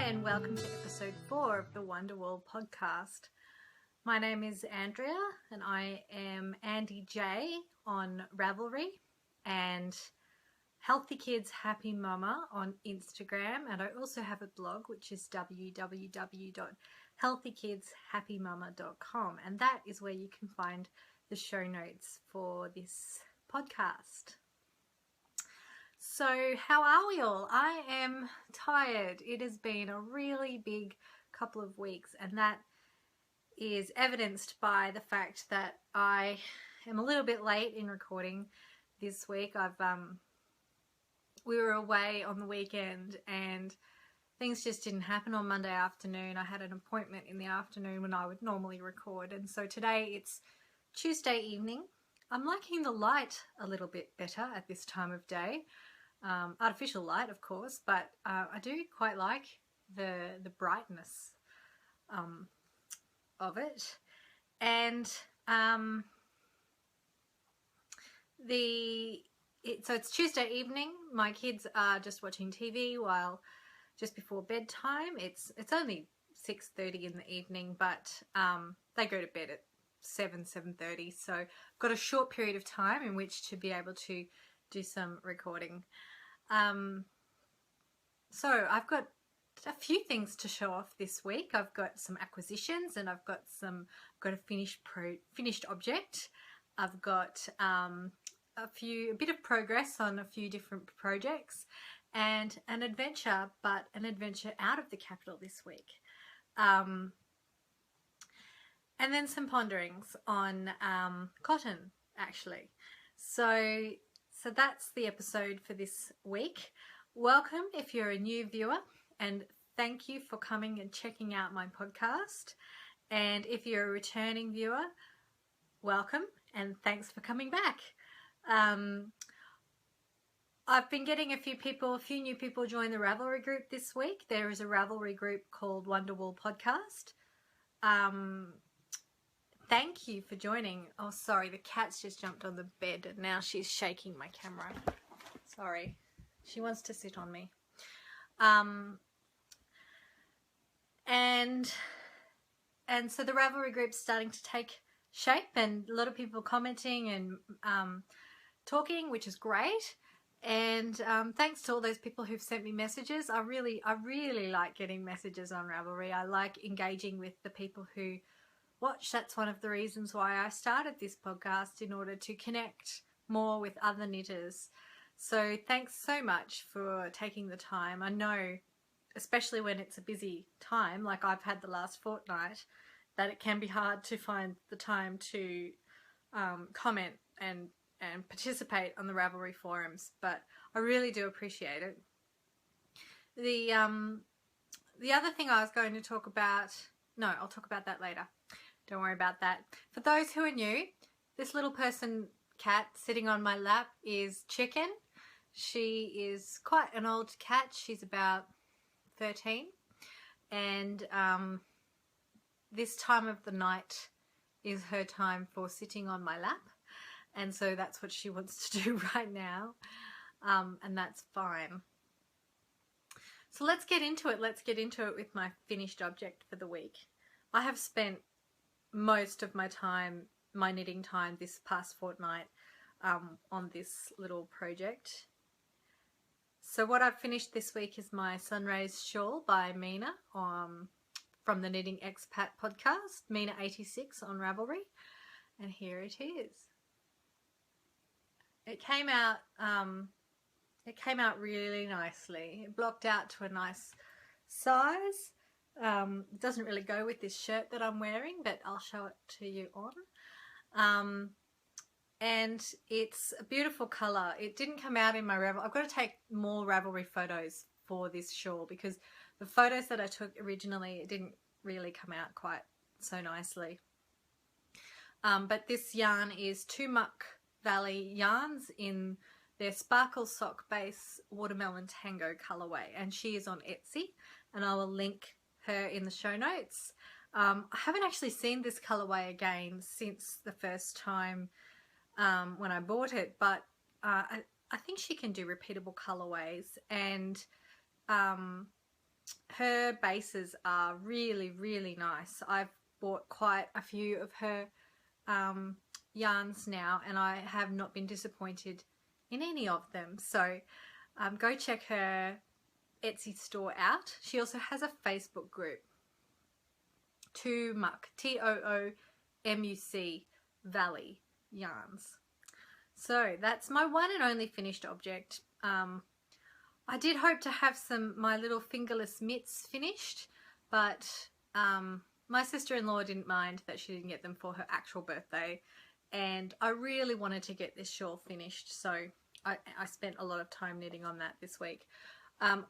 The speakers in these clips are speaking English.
and welcome to episode 4 of the Wonderwolle podcast. My name is Andrea and I am AndeeJ on Ravelry and Healthy Kids Happy Mama on Instagram, and I also have a blog which is www.healthykidshappymama.com, and that is where you can find the show notes for this podcast. So how are we all? I am tired. It has been a really big couple of weeks, and that is evidenced by the fact that I am a little bit late in recording this week. We were away on the weekend and things just didn't happen on Monday afternoon. I had an appointment in the afternoon when I would normally record, and so today it's Tuesday evening. I'm liking the light a little bit better at this time of day. Artificial light, of course, but I do quite like the brightness of it. And so it's Tuesday evening. My kids are just watching TV while just before bedtime. It's only 6:30 in the evening, but they go to bed at 7:30, so I've got a short period of time in which to be able to do some recording. So I've got a few things to show off this week. I've got some acquisitions, and I've got a finished object. I've got a bit of progress on a few different projects, and an adventure, but an adventure out of the capital this week. And then some ponderings on cotton, actually. So that's the episode for this week. Welcome if you're a new viewer, and thank you for coming and checking out my podcast. And if you're a returning viewer, welcome and thanks for coming back. I've been getting a few new people join the Ravelry group this week. There is a Ravelry group called Wonderwolle Podcast. Thank you for joining. Oh, sorry, the cat's just jumped on the bed and now she's shaking my camera. Sorry, she wants to sit on me. And so the Ravelry group's starting to take shape, and a lot of people commenting and talking, which is great. And thanks to all those people who've sent me messages. I really like getting messages on Ravelry. I like engaging with the people who watch. That's one of the reasons why I started this podcast, in order to connect more with other knitters. So thanks so much for taking the time. I know, especially when it's a busy time like I've had the last fortnight, that it can be hard to find the time to comment and participate on the Ravelry forums, but I really do appreciate it. The other thing I was going to talk about, no, I'll talk about that later. Don't worry about that. For those who are new, this little person cat sitting on my lap is Chicken. She is quite an old cat. She's about 13, and this time of the night is her time for sitting on my lap, and so that's what she wants to do right now, and that's fine. So let's get into it. Let's get into it with my finished object for the week. I have spent most of my knitting time this past fortnight on this little project. So what I've finished this week is my Sunrays shawl by Mina from the Knitting Expat podcast, Mina86 on Ravelry, and here it is. It came out really nicely. It blocked out to a nice size. It doesn't really go with this shirt that I'm wearing, but I'll show it to you on. And it's a beautiful colour. It didn't come out in my Ravelry. I've got to take more Ravelry photos for this shawl, because the photos that I took originally, it didn't really come out quite so nicely. But this yarn is Tumuck Valley yarns in their Sparkle Sock Base Watermelon Tango colourway, and she is on Etsy, and I will link her in the show notes. I haven't actually seen this colourway again since the first time when I bought it, but I think she can do repeatable colourways, and her bases are really, really nice. I've bought quite a few of her yarns now, and I have not been disappointed in any of them. So go check her Etsy store out. She also has a Facebook group, Toomuc, Toomuc Valley Yarns. So that's my one and only finished object. I did hope to have my little fingerless mitts finished, but my sister-in-law didn't mind that she didn't get them for her actual birthday, and I really wanted to get this shawl finished, so I spent a lot of time knitting on that this week. I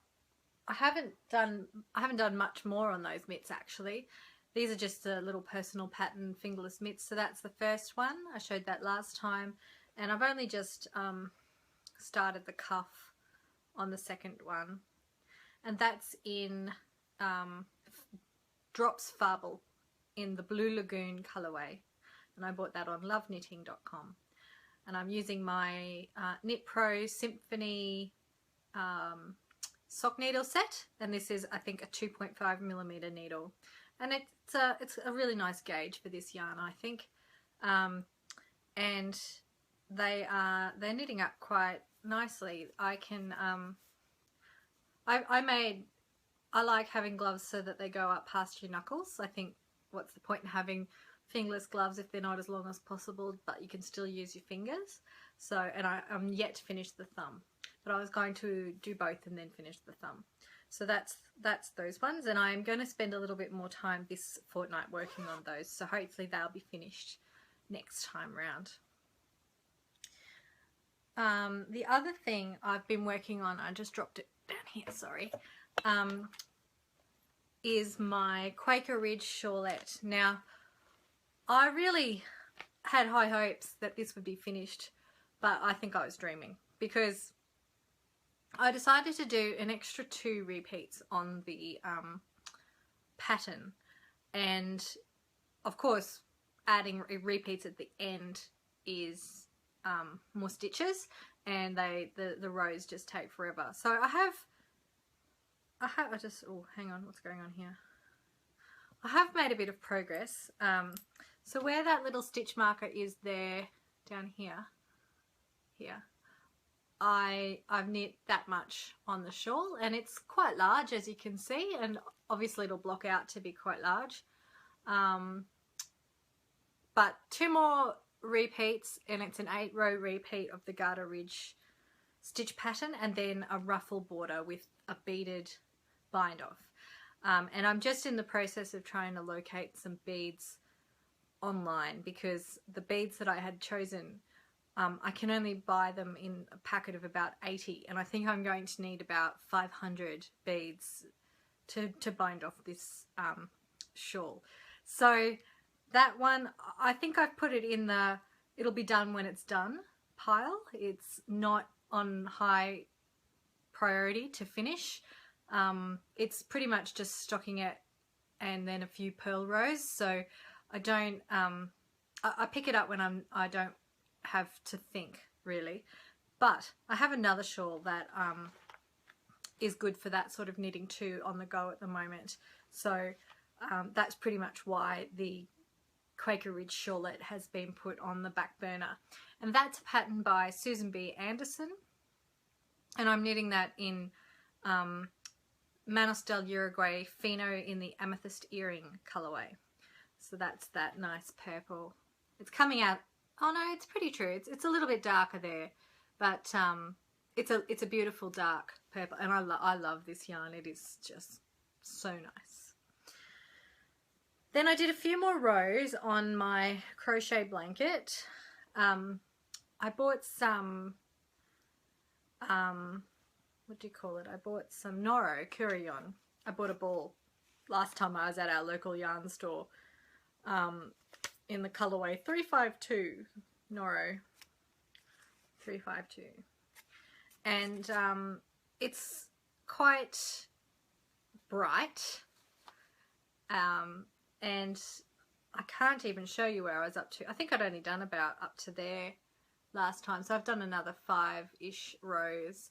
haven't done much more on those mitts actually. These are just a little personal pattern fingerless mitts. So that's the first one. I showed that last time, and I've only just started the cuff on the second one, and that's in Drops Fable in the Blue Lagoon colorway, and I bought that on loveknitting.com, and I'm using my Knit Pro Symphony sock needle set, and this is, I think, a 2.5mm needle, and it's a really nice gauge for this yarn, I think. And they're knitting up quite nicely. I can I like having gloves so that they go up past your knuckles. I think what's the point in having fingerless gloves if they're not as long as possible, but you can still use your fingers. So, and I'm yet to finish the thumb, but I was going to do both and then finish the thumb. So that's those ones, and I'm going to spend a little bit more time this fortnight working on those, so hopefully they'll be finished next time round. The other thing I've been working on, I just dropped it down here, sorry, is my Quaker Ridge shawlette. Now, I really had high hopes that this would be finished, but I think I was dreaming, because I decided to do an extra 2 repeats on the pattern, and of course adding repeats at the end is more stitches, and the rows just take forever. So I just, oh, hang on, what's going on here? I have made a bit of progress. So where that little stitch marker is there, down here, I've knit that much on the shawl, and it's quite large, as you can see, and obviously it'll block out to be quite large. But 2 more repeats, and it's an 8-row repeat of the Garter Ridge stitch pattern, and then a ruffle border with a beaded bind off. And I'm just in the process of trying to locate some beads online, because the beads that I had chosen, I can only buy them in a packet of about 80, and I think I'm going to need about 500 beads to bind off this shawl. So that one, I think I've put it in the it'll be done when it's done pile. It's not on high priority to finish. It's pretty much just stocking it and then a few purl rows, so I don't I pick it up when I don't have to think, really. But I have another shawl that is good for that sort of knitting too on the go at the moment, so that's pretty much why the Quaker Ridge shawlette has been put on the back burner, and that's a pattern by Susan B. Anderson, and I'm knitting that in Manos del Uruguay Fino in the Amethyst Earring colourway. So that's that nice purple. It's coming out, oh no, it's pretty true. It's a little bit darker there, but it's a beautiful dark purple, and I love this yarn. It is just so nice. Then I did a few more rows on my crochet blanket. I bought some, what do you call it? I bought some Noro Curion. I bought a ball last time I was at our local yarn store in the colourway 352, Noro 352. And it's quite bright. And I can't even show you where I was up to. I think I'd only done about up to there last time, so I've done another 5-ish rows.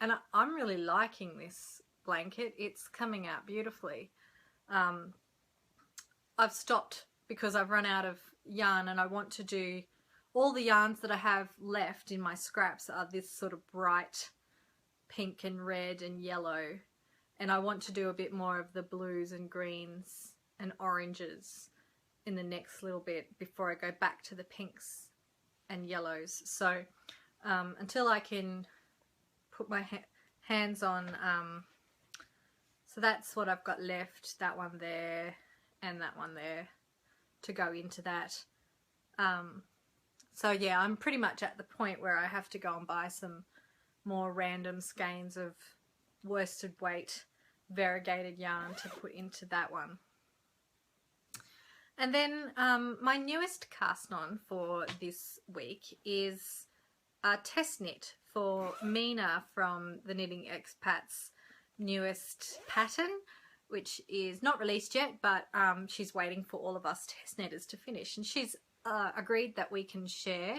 and I'm really liking this blanket. It's coming out beautifully. I've stopped because I've run out of yarn, and I want to do all the yarns that I have left in my scraps are this sort of bright pink and red and yellow, and I want to do a bit more of the blues and greens and oranges in the next little bit before I go back to the pinks and yellows. So until I can put my hands on, so that's what I've got left, that one there and that one there to go into that. So yeah, I'm pretty much at the point where I have to go and buy some more random skeins of worsted weight variegated yarn to put into that one. And then my newest cast on for this week is a test knit for Mina from the Knitting Expat's newest pattern, which is not released yet, but she's waiting for all of us test knitters to finish, and she's agreed that we can share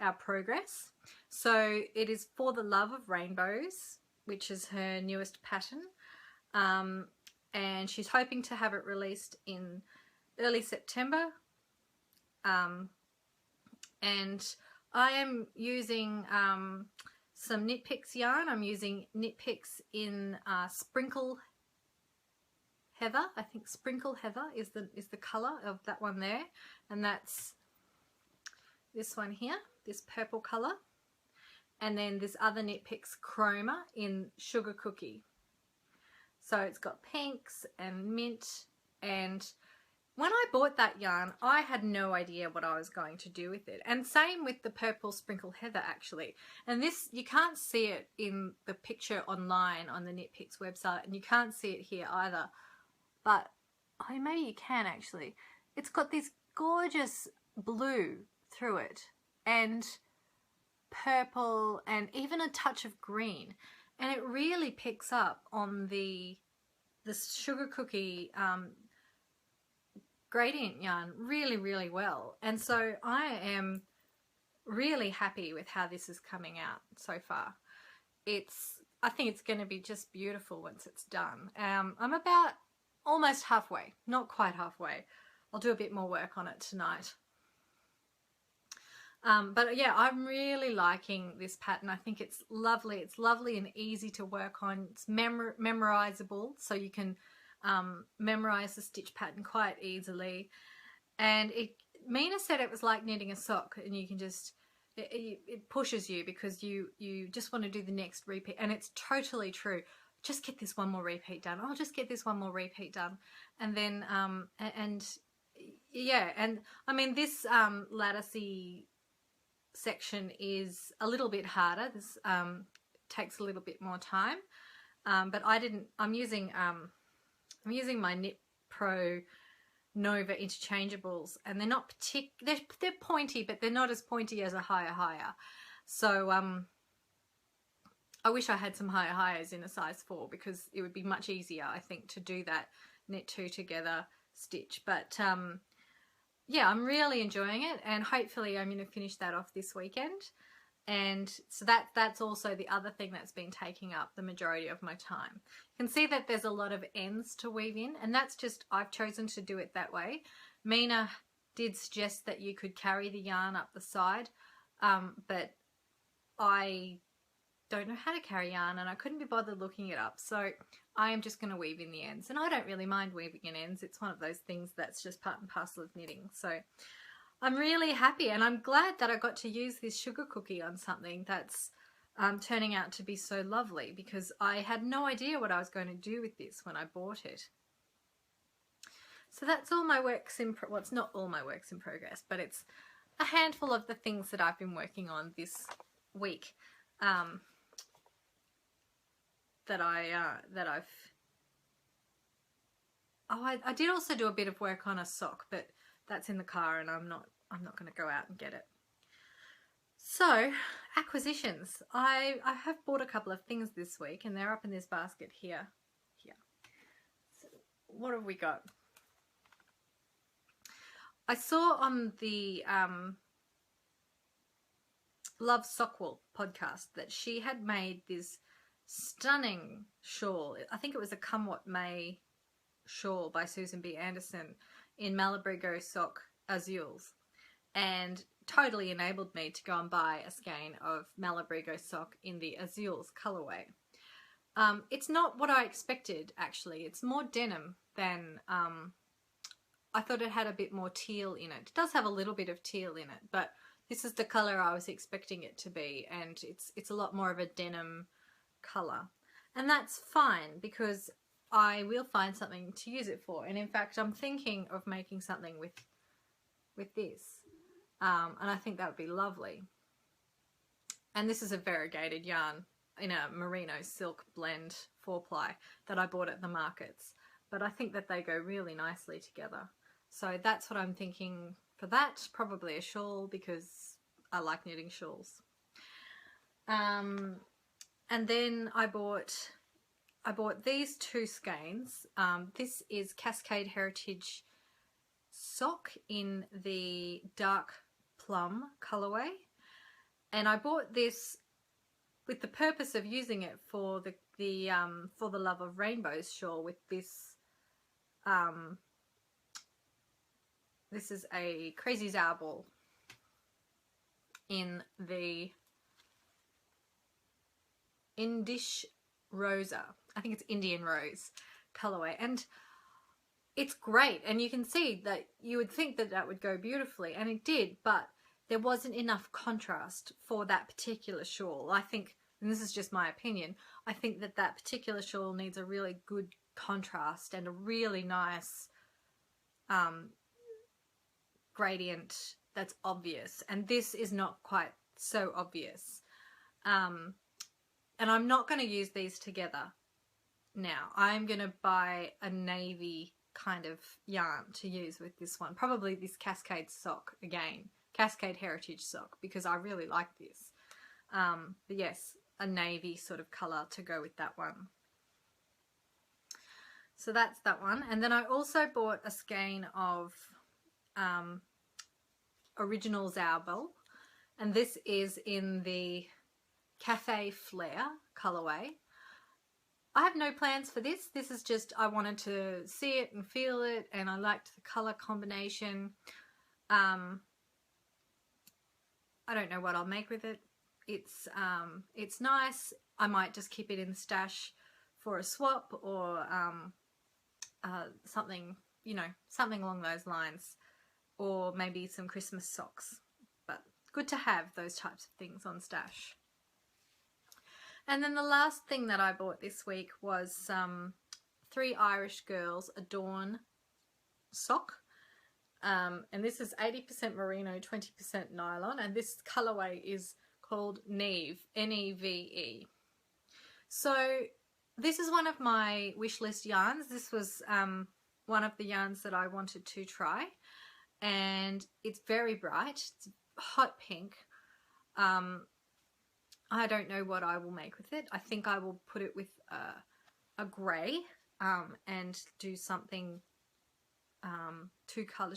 our progress. So it is For the Love of Rainbows, which is her newest pattern, and she's hoping to have it released in early September. And I am using some Knit Picks yarn. I'm using Knit Picks in Sprinkle Heather. I think Sprinkle Heather is the colour of that one there, and that's this one here, this purple colour, and then this other Knit Picks Chroma in Sugar Cookie. So it's got pinks and mint, and when I bought that yarn, I had no idea what I was going to do with it. And same with the purple Sprinkle Heather, actually. And this, you can't see it in the picture online on the Knit Picks website, and you can't see it here either. But maybe you can actually. It's got this gorgeous blue through it, and purple, and even a touch of green. And it really picks up on the Sugar Cookie gradient yarn really, really well. And so I am really happy with how this is coming out so far. I think it's going to be just beautiful once it's done. I'm about almost halfway, not quite halfway. I'll do a bit more work on it tonight. But yeah, I'm really liking this pattern. I think it's lovely. It's lovely and easy to work on. It's memorizable, so you can memorize the stitch pattern quite easily. And Mina said it was like knitting a sock, and you can just, it pushes you because you just want to do the next repeat. And it's totally true. Just get this one more repeat done. I'll just get this one more repeat done. And then, yeah, and I mean, this latticey section is a little bit harder. This takes a little bit more time, but I'm using my Knit Pro Nova interchangeables, and they're not they're pointy, but they're not as pointy as a higher. So I wish I had some higher in a size 4, because it would be much easier, I think, to do that knit 2 together stitch. But yeah, I'm really enjoying it, and hopefully I'm going to finish that off this weekend. And so that's also the other thing that's been taking up the majority of my time. You can see that there's a lot of ends to weave in, and that's just, I've chosen to do it that way. Mina did suggest that you could carry the yarn up the side, but I don't know how to carry yarn, and I couldn't be bothered looking it up, so I am just going to weave in the ends. And I don't really mind weaving in ends. It's one of those things that's just part and parcel of knitting. So I'm really happy, and I'm glad that I got to use this Sugar Cookie on something that's turning out to be so lovely, because I had no idea what I was going to do with this when I bought it. So that's all my works in well, it's not all my works in progress, but it's a handful of the things that I've been working on this week. I did also do a bit of work on a sock, but that's in the car, and I'm not going to go out and get it. So, acquisitions. I have bought a couple of things this week, and they're up in this basket here. So what have we got? I saw on the Love Sockwool podcast that she had made this stunning shawl. I think it was a Come What May shawl by Susan B. Anderson in Malabrigo sock azules, and totally enabled me to go and buy a skein of Malabrigo sock in the azules colorway. It's not what I expected, actually. It's more denim than I thought it had a bit more teal in it. It does have a little bit of teal in it, but this is the color I was expecting it to be, and it's a lot more of a denim color. And that's fine, because I will find something to use it for. And in fact, I'm thinking of making something with this. And I think that would be lovely. And this is a variegated yarn in a merino silk blend 4-ply that I bought at the markets. But I think that they go really nicely together. So that's what I'm thinking for that. Probably a shawl, because I like knitting shawls. And then I bought these 2 skeins. This is Cascade Heritage sock in the dark plum colorway, and I bought this with the purpose of using it for the For the Love of Rainbows shawl with this. This is a Crazy Zarball in the Indish Rosa. I think it's Indian Rose colorway, and it's great. And you can see that you would think that that would go beautifully, and it did, but there wasn't enough contrast for that particular shawl. I think, and this is just my opinion, I think that that particular shawl needs a really good contrast and a really nice gradient that's obvious, and this is not quite so obvious. And I'm not going to use these together now. I'm going to buy a navy kind of yarn to use with this one, probably this Cascade sock again, Cascade Heritage sock, because I really like this. But yes, a navy sort of colour to go with that one. So that's that one. And then I also bought a skein of original Zarball, and this is in the Cafe Flare colourway. I have no plans for this. This is just, I wanted to see it and feel it, and I liked the colour combination. I don't know what I'll make with it. It's nice. I might just keep it in the stash for a swap, or something, you know, something along those lines, or maybe some Christmas socks. But good to have those types of things on stash. And then the last thing that I bought this week was 3 Irish Girls Adorn sock. And this is 80% merino, 20% nylon, and this colorway is called Neve, N-E-V-E. So this is one of my wish list yarns. This was one of the yarns that I wanted to try, and it's very bright. It's hot pink. I don't know what I will make with it. I think I will put it with a grey and do something two color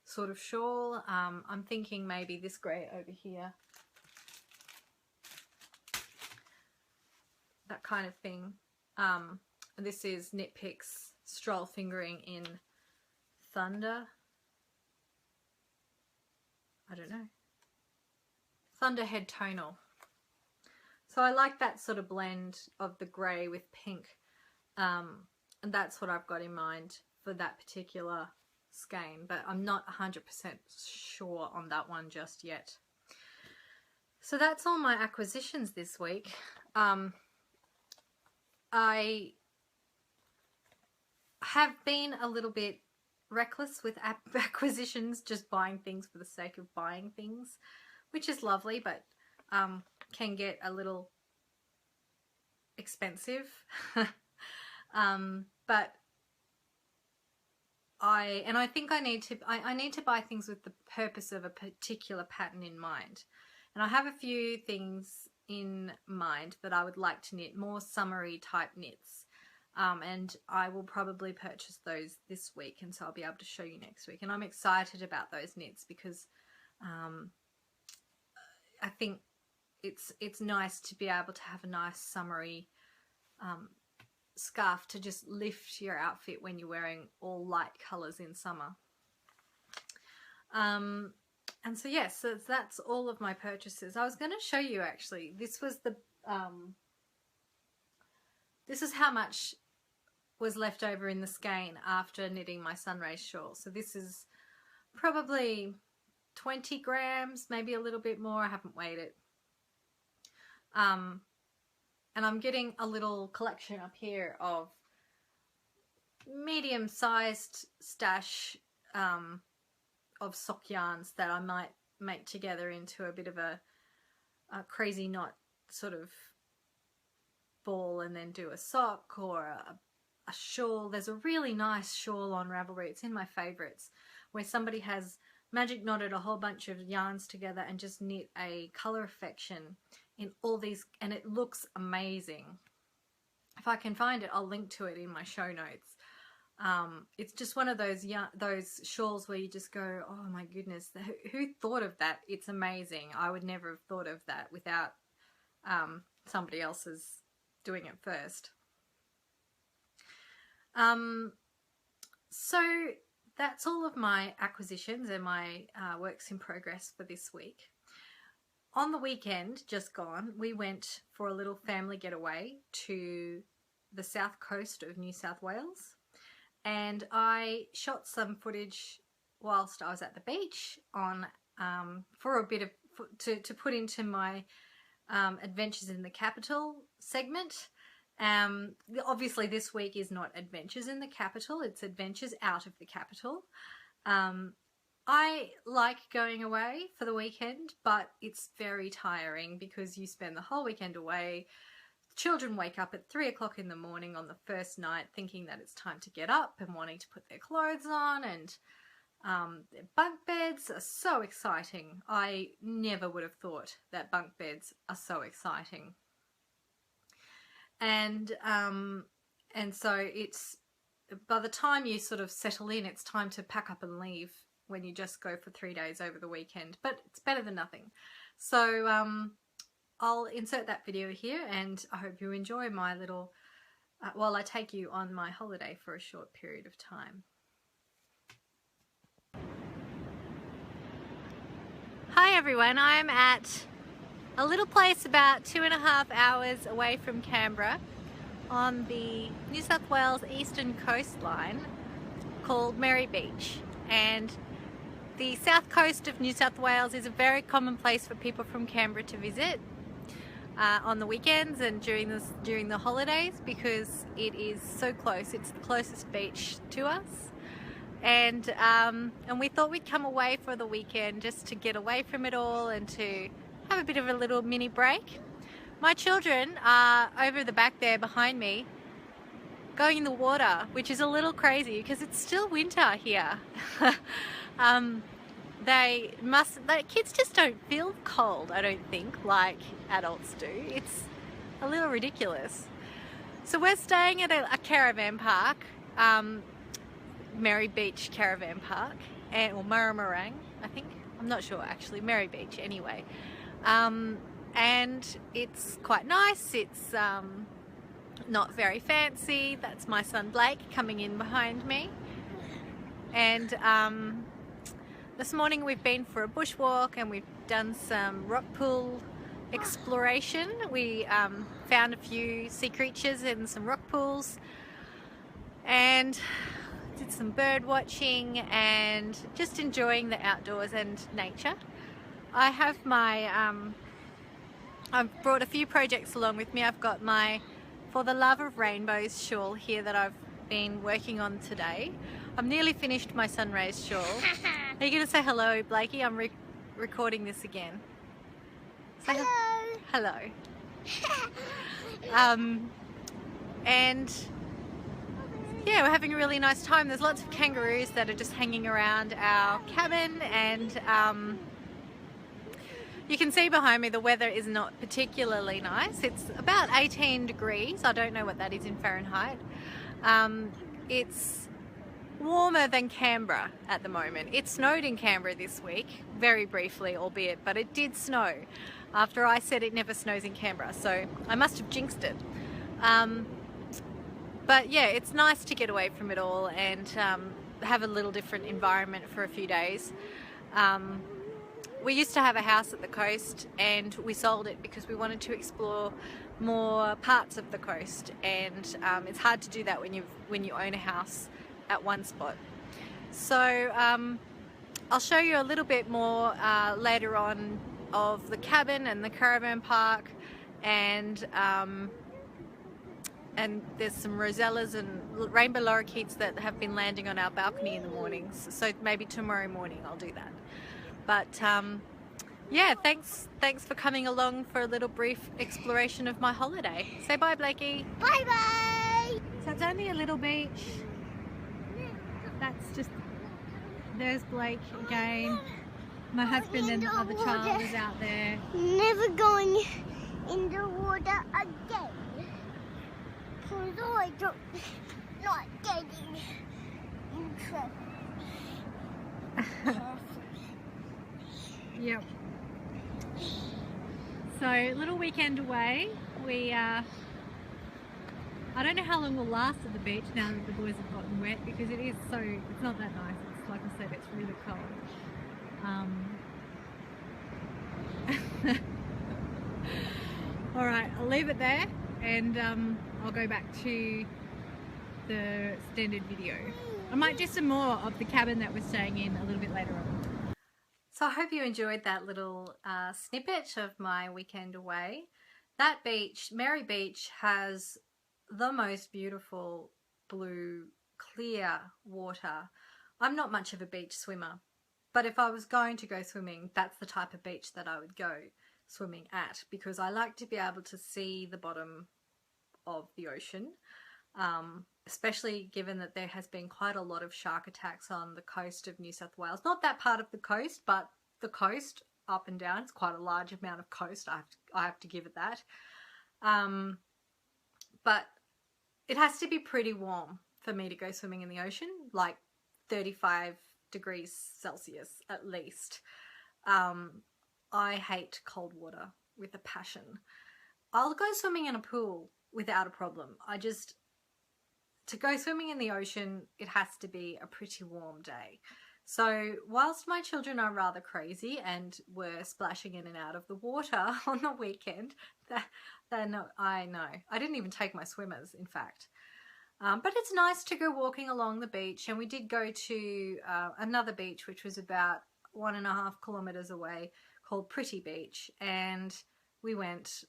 sort of shawl. I'm thinking maybe this grey over here, that kind of thing. This is Knit Picks Stroll Fingering in Thunder. I don't know. Thunderhead Tonal. So I like that sort of blend of the grey with pink, and that's what I've got in mind for that particular skein, but I'm not 100% sure on that one just yet. So that's all my acquisitions this week. I have been a little bit reckless with acquisitions, just buying things for the sake of buying things, which is lovely, but can get a little expensive. But I think I need to buy things with the purpose of a particular pattern in mind. And I have a few things in mind that I would like to knit, more summery type knits. And I will probably purchase those this week, and so I'll be able to show you next week. And I'm excited about those knits because I think it's nice to be able to have a nice summery scarf to just lift your outfit when you're wearing all light colours in summer. And so yes, so that's all of my purchases. I was going to show you actually, this was the this is how much was left over in the skein after knitting my sunrays shawl. So this is probably 20 grams, maybe a little bit more. I haven't weighed it. And I'm getting a little collection up here of medium-sized stash of sock yarns that I might make together into a bit of a crazy knot sort of ball, and then do a sock or a shawl. There's a really nice shawl on Ravelry, it's in my favourites, where somebody has magic knotted a whole bunch of yarns together and just knit a colour affection in all these, and it looks amazing. If I can find it, I'll link to it in my show notes. It's just one of those shawls where you just go, oh my goodness, who thought of that? It's amazing. I would never have thought of that without somebody else's doing it first. So that's all of my acquisitions and my works in progress for this week. On the weekend just gone, we went for a little family getaway to the south coast of New South Wales, and I shot some footage whilst I was at the beach on for a bit of to put into my Adventures in the Capital segment. Obviously this week is not Adventures in the Capital, it's Adventures out of the Capital. I like going away for the weekend, but it's very tiring because you spend the whole weekend away. Children wake up at 3 o'clock in the morning on the first night thinking that it's time to get up and wanting to put their clothes on, and their bunk beds are so exciting. I never would have thought that bunk beds are so exciting. And so it's, by the time you sort of settle in, it's time to pack up and leave when you just go for 3 days over the weekend, but it's better than nothing. So I'll insert that video here, and I hope you enjoy my little, while I take you on my holiday for a short period of time. Hi everyone, I'm at a little place about 2.5 hours away from Canberra on the New South Wales eastern coastline called Merry Beach. And the south coast of New South Wales is a very common place for people from Canberra to visit on the weekends and during the holidays, because it is so close. It's the closest beach to us. And we thought we'd come away for the weekend just to get away from it all and to have a bit of a little mini break. My children are over the back there behind me going in the water, which is a little crazy because it's still winter here. Kids just don't feel cold, I don't think, like adults do. It's a little ridiculous. So we're staying at a caravan park, Merry Beach Caravan Park, or Murrumarang, I think. I'm not sure actually, Merry Beach anyway. And it's quite nice. It's not very fancy. That's my son Blake coming in behind me. And this morning we've been for a bushwalk and we've done some rock pool exploration. We found a few sea creatures in some rock pools and did some bird watching and just enjoying the outdoors and nature. I have my, I've brought a few projects along with me. I've got my For the Love of Rainbows shawl here that I've been working on today. I've nearly finished my sunrays shawl. Are you going to say hello, Blakey? I'm recording this again. Say hello. And yeah, we're having a really nice time. There's lots of kangaroos that are just hanging around our cabin, and you can see behind me the weather is not particularly nice. It's about 18 degrees. I don't know what that is in Fahrenheit. It's warmer than Canberra at the moment. It snowed in Canberra this week, very briefly albeit, but it did snow after I said it never snows in Canberra, so I must have jinxed it. But yeah, it's nice to get away from it all and have a little different environment for a few days. We used to have a house at the coast and we sold it because we wanted to explore more parts of the coast, and it's hard to do that when you own a house at one spot. So I'll show you a little bit more later on of the cabin and the caravan park, and there's some rosellas and rainbow lorikeets that have been landing on our balcony in the mornings, so maybe tomorrow morning I'll do that. But yeah, thanks for coming along for a little brief exploration of my holiday. Say bye, Blakey. Bye bye. So it's only a little beach. That's just, there's Blake again. My husband and the other child is out there. Never going in the water again. Because I don't not getting in trouble. Yep. So, little weekend away. We I don't know how long we'll last at the beach now that the boys have gotten wet, because it's not that nice. It's like I said, it's really cold. Alright, I'll leave it there and I'll go back to the standard video. I might do some more of the cabin that we're staying in a little bit later on. So I hope you enjoyed that little snippet of my weekend away. That beach, Merry Beach, has the most beautiful blue, clear water. I'm not much of a beach swimmer, but if I was going to go swimming, that's the type of beach that I would go swimming at, because I like to be able to see the bottom of the ocean, especially given that there has been quite a lot of shark attacks on the coast of New South Wales. Not that part of the coast, but the coast up and down. It's quite a large amount of coast, I have to give it that. But it has to be pretty warm for me to go swimming in the ocean, like 35 degrees Celsius at least. I hate cold water with a passion. I'll go swimming in a pool without a problem. To go swimming in the ocean, it has to be a pretty warm day. So whilst my children are rather crazy and were splashing in and out of the water on the weekend, I know. I didn't even take my swimmers, in fact. But it's nice to go walking along the beach, and we did go to another beach which was about 1.5 kilometres away, called Pretty Beach, and we went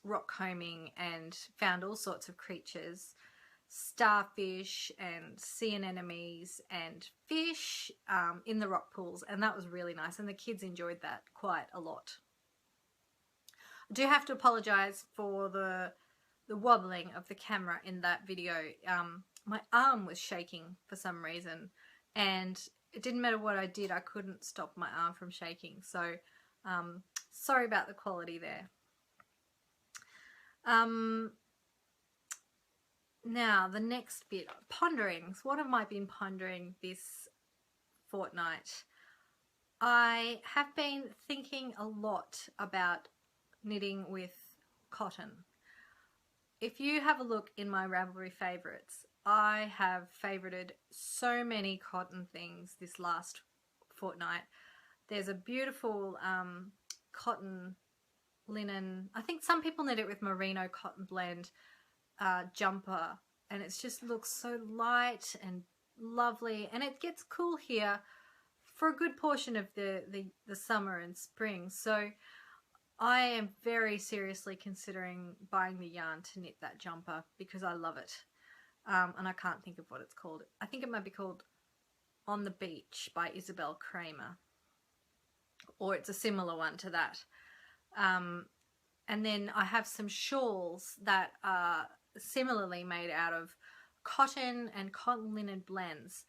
rock combing and found all sorts of creatures, starfish and sea anemones and fish in the rock pools, and that was really nice, and the kids enjoyed that quite a lot. I do have to apologise for the wobbling of the camera in that video. My arm was shaking for some reason, and it didn't matter what I did, I couldn't stop my arm from shaking. So sorry about the quality there. Now the next bit, ponderings. What have I been pondering this fortnight? I have been thinking a lot about knitting with cotton. If you have a look in my Ravelry favourites, I have favorited so many cotton things this last fortnight. There's a beautiful cotton linen, I think some people knit it with merino cotton blend jumper, and it just looks so light and lovely, and it gets cool here for a good portion of the summer and spring. So I am very seriously considering buying the yarn to knit that jumper because I love it. And I can't think of what it's called. I think it might be called On the Beach by Isabel Kramer, or it's a similar one to that. And then I have some shawls that are similarly made out of cotton and cotton linen blends.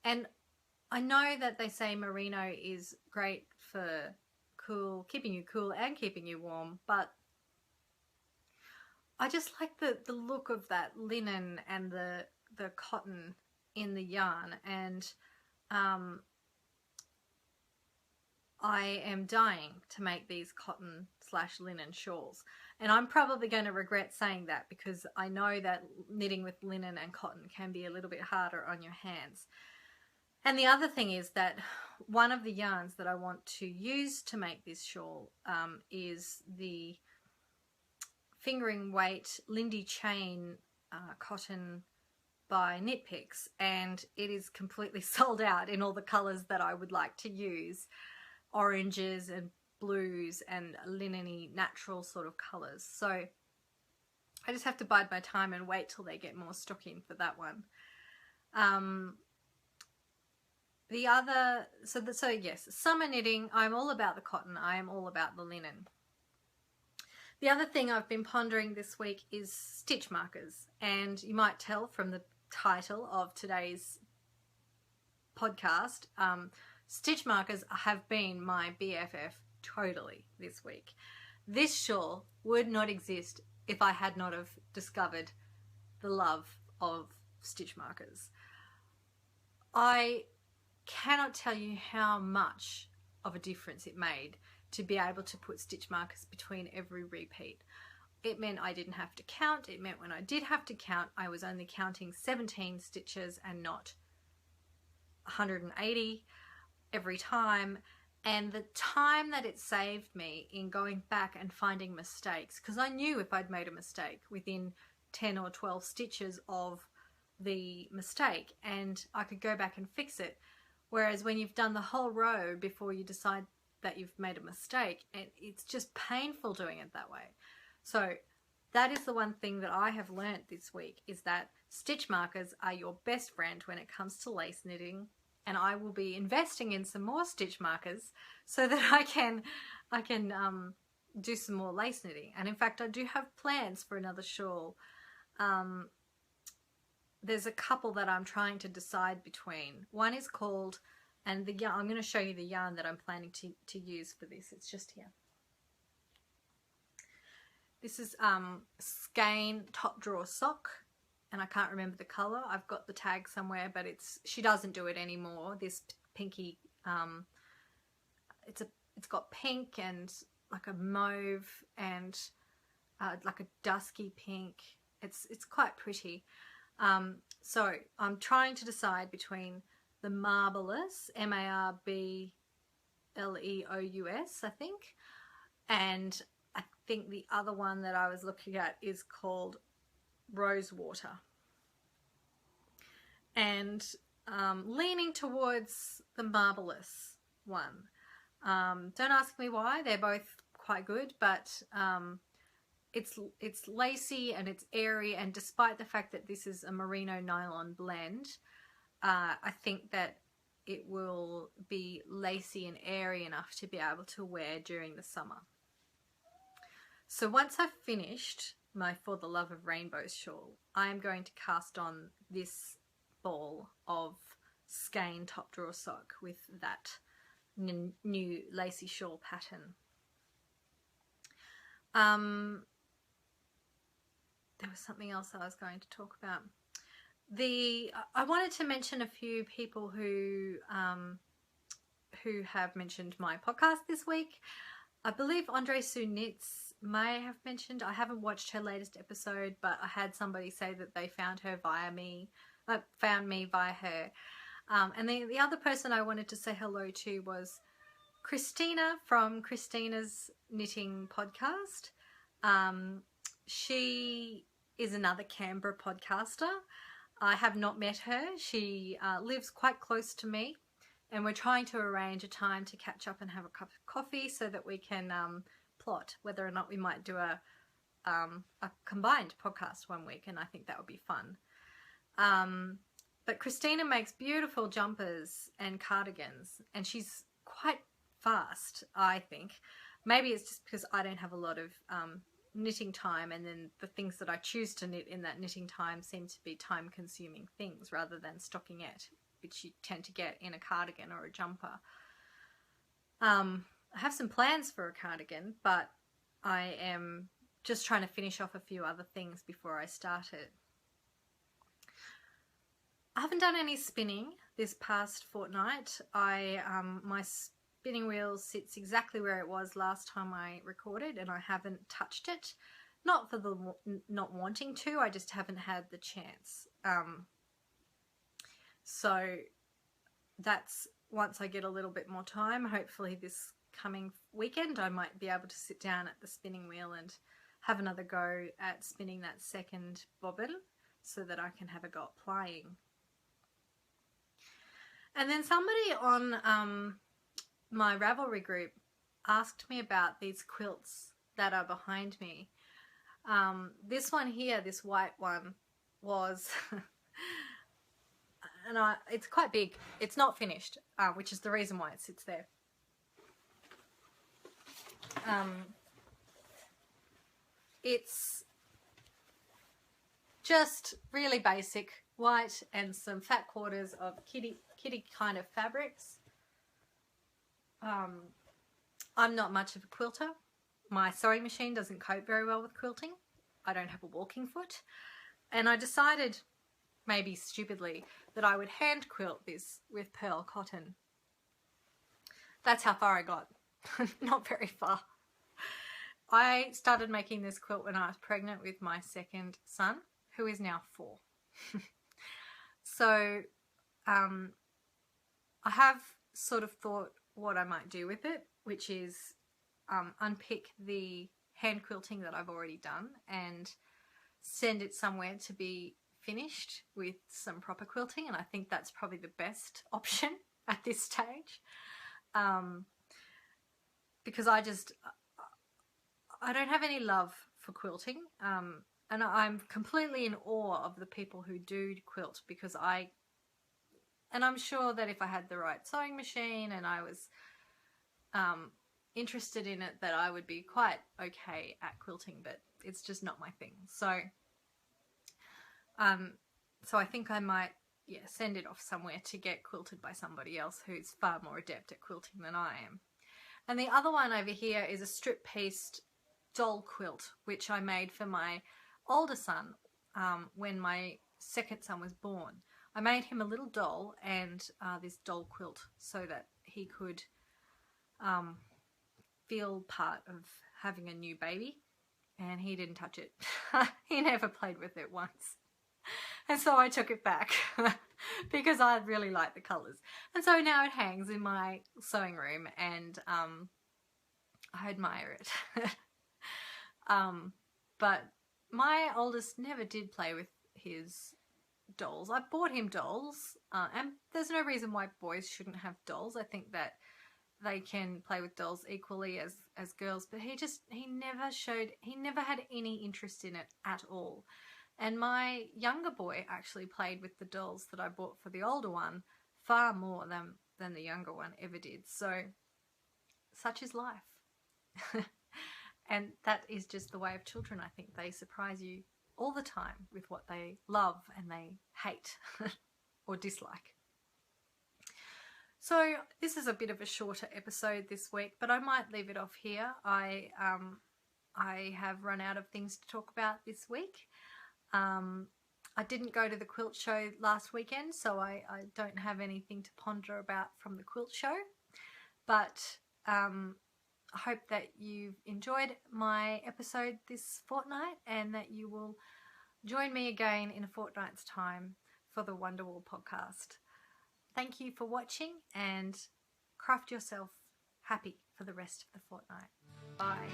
And I know that they say merino is great for keeping you cool and keeping you warm, but I just like the look of that linen and the cotton in the yarn, and I am dying to make these cotton/linen shawls. And I'm probably going to regret saying that, because I know that knitting with linen and cotton can be a little bit harder on your hands. And the other thing is that one of the yarns that I want to use to make this shawl is the fingering weight Lindy Chain cotton by Knit Picks, and it is completely sold out in all the colours that I would like to use. Oranges and blues and linen-y natural sort of colours. So I just have to bide my time and wait till they get more stock in for that one. Yes, summer knitting, I'm all about the cotton, I am all about the linen. The other thing I've been pondering this week is stitch markers, and you might tell from the title of today's podcast, stitch markers have been my BFF totally this week. This shawl would not exist if I had not have discovered the love of stitch markers. I cannot tell you how much of a difference it made to be able to put stitch markers between every repeat. It meant I didn't have to count. It meant when I did have to count, I was only counting 17 stitches and not 180 every time. And the time that it saved me in going back and finding mistakes, because I knew if I'd made a mistake within 10 or 12 stitches of the mistake, and I could go back and fix it. Whereas when you've done the whole row before you decide that you've made a mistake, and it's just painful doing it that way. So that is the one thing that I have learnt this week, is that stitch markers are your best friend when it comes to lace knitting. And I will be investing in some more stitch markers so that I can do some more lace knitting. And in fact, I do have plans for another shawl. There's a couple that I'm trying to decide between. One is called, and the yarn, I'm going to show you the yarn that I'm planning to use for this. It's just here. This is Skein Top Drawer Sock. And I can't remember the colour. I've got the tag somewhere, but she doesn't do it anymore. This pinky, it's got pink and like a mauve and like a dusky pink. It's quite pretty. So I'm trying to decide between the Marvelous, Marbleous, I think, and I think the other one that I was looking at is called Rosewater, and leaning towards the Marvelous one. Don't ask me why, they're both quite good, but it's lacy and it's airy, and despite the fact that this is a merino nylon blend, I think that it will be lacy and airy enough to be able to wear during the summer. So once I've finished my For the Love of Rainbows shawl, I'm going to cast on this ball of Skein Top Drawer Sock with that new lacy shawl pattern. There was something else I was going to talk about. I wanted to mention a few people who have mentioned my podcast this week. I believe Andre Sue Knits may have mentioned. I haven't watched her latest episode, but I had somebody say that they found her via me, found me via her. And the other person I wanted to say hello to was Christina from Christina's Knitting Podcast. She is another Canberra podcaster. I have not met her. She lives quite close to me, and we're trying to arrange a time to catch up and have a cup of coffee so that we can plot whether or not we might do a combined podcast one week, and I think that would be fun. But Christina makes beautiful jumpers and cardigans, and she's quite fast, I think. Maybe it's just because I don't have a lot of knitting time, and then the things that I choose to knit in that knitting time seem to be time-consuming things rather than stockinette, which you tend to get in a cardigan or a jumper. I have some plans for a cardigan, but I am just trying to finish off a few other things before I start it. I haven't done any spinning this past fortnight. My spinning wheel sits exactly where it was last time I recorded, and I haven't touched it. Not for the not wanting to, I just haven't had the chance. So that's once I get a little bit more time, hopefully this coming weekend, I might be able to sit down at the spinning wheel and have another go at spinning that second bobbin so that I can have a go at plying. And then somebody on my Ravelry group asked me about these quilts that are behind me. This one here, this white one, was and it's quite big. It's not finished, which is the reason why it sits there. It's just really basic white and some fat quarters of kitty kind of fabrics. I'm not much of a quilter. My sewing machine doesn't cope very well with quilting. I don't have a walking foot. And I decided, maybe stupidly, that I would hand quilt this with pearl cotton. That's how far I got. Not very far. I started making this quilt when I was pregnant with my second son, who is now 4. So I have sort of thought what I might do with it, which is unpick the hand quilting that I've already done and send it somewhere to be finished with some proper quilting, and I think that's probably the best option at this stage, because I don't have any love for quilting, and I'm completely in awe of the people who do quilt, because I'm sure that if I had the right sewing machine and I was interested in it, that I would be quite okay at quilting, but it's just not my thing. So I think I might, send it off somewhere to get quilted by somebody else who's far more adept at quilting than I am. And the other one over here is a strip pieced doll quilt, which I made for my older son when my second son was born. I made him a little doll and this doll quilt so that he could feel part of having a new baby, and he didn't touch it. He never played with it once. And so I took it back because I really like the colours. And so now it hangs in my sewing room, and I admire it. But my oldest never did play with his dolls. I bought him dolls, and there's no reason why boys shouldn't have dolls. I think that they can play with dolls equally as girls, but he never had any interest in it at all. And my younger boy actually played with the dolls that I bought for the older one far more than the younger one ever did. So such is life. And that is just the way of children. I think they surprise you all the time with what they love and they hate or dislike. So this is a bit of a shorter episode this week, but I might leave it off here. I have run out of things to talk about this week. I didn't go to the quilt show last weekend, so I don't have anything to ponder about from the quilt show. But I hope that you've enjoyed my episode this fortnight, and that you will join me again in a fortnight's time for the Wonderwolle podcast. Thank you for watching, and craft yourself happy for the rest of the fortnight. Bye.